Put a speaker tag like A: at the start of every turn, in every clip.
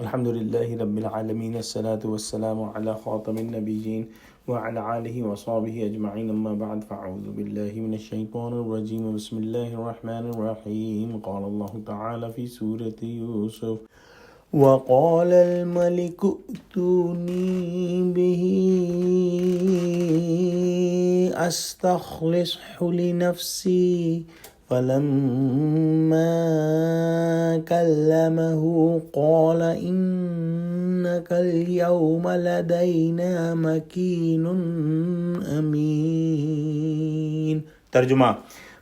A: الحمد لله رب العالمين، الصلاة والسلام على خاتم النبيين وعلى آله وصحبه أجمعين، أما بعد، فأعوذ بالله من الشيطان الرجيم، بسم الله الرحمن الرحيم. قال الله تعالى في سورة يوسف: وقال الملك ائتوني به أستخلصه لنفسي، فلما كلمه قال إنك اليوم لدينا مكين أمين. ترجمہ: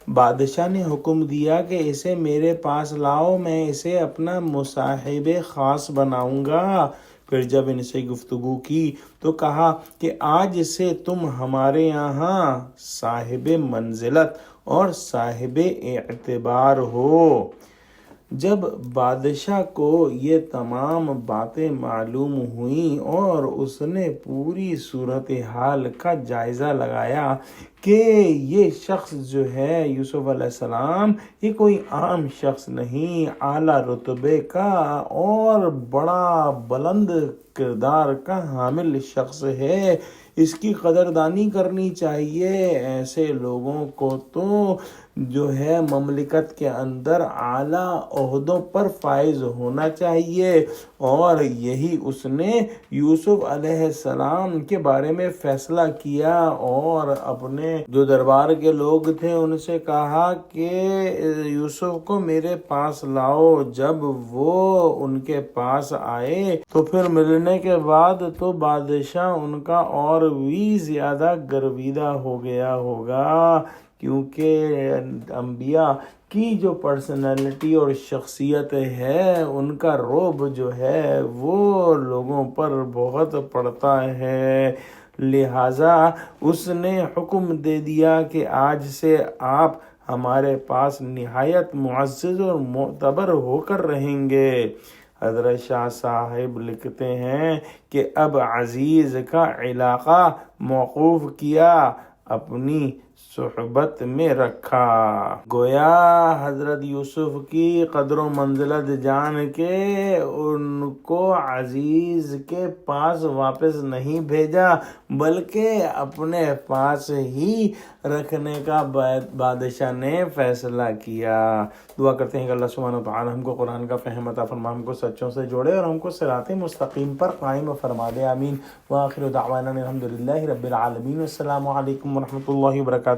A: بادشاہ نے حکم دیا کہ اسے میرے پاس لاؤ، میں اسے اپنا مصاحب خاص بناؤں گا. پھر جب ان سے گفتگو کی تو کہا کہ آج سے تم ہمارے یہاں صاحب منزلت اور صاحب اعتبار ہو. جب بادشاہ کو یہ تمام باتیں معلوم ہوئیں اور اس نے پوری صورتحال کا جائزہ لگایا کہ یہ شخص جو ہے یوسف علیہ السلام، یہ کوئی عام شخص نہیں، اعلیٰ رتبے کا اور بڑا بلند کردار کا حامل شخص ہے، اس کی قدردانی کرنی چاہیے. ایسے لوگوں کو تو جو ہے مملکت کے اندر اعلیٰ عہدوں پر فائز ہونا چاہیے، اور یہی اس نے یوسف علیہ السلام کے بارے میں فیصلہ کیا، اور اپنے جو دربار کے لوگ تھے ان سے کہا کہ یوسف کو میرے پاس لاؤ. جب وہ ان کے پاس آئے تو پھر ملنے کے بعد تو بادشاہ ان کا اور بھی زیادہ گرویدہ ہو گیا ہوگا، کیونکہ انبیاء کی جو پرسنالٹی اور شخصیت ہے ان کا رعب جو ہے وہ لوگوں پر بہت پڑتا ہے. لہٰذا اس نے حکم دے دیا کہ آج سے آپ ہمارے پاس نہایت معزز اور معتبر ہو کر رہیں گے. حضرت شاہ صاحب لکھتے ہیں کہ اب عزیز کا علاقہ موقوف کیا، اپنی صحبت میں رکھا. گویا حضرت یوسف کی قدر و منزلت جان کے ان کو عزیز کے پاس واپس نہیں بھیجا، بلکہ اپنے پاس ہی رکھنے کا بادشاہ نے فیصلہ کیا. دعا کرتے ہیں کہ اللہ سبحانہ و تعالی ہم کو قرآن کا فہم عطا فرما، ہم کو سچوں سے جوڑے اور ہم کو صراط مستقیم پر قائم فرما دے. آمین. وآخر دعوانا الحمد للہ رب العالمین. السلام علیکم ورحمۃ اللہ وبرکاتہ.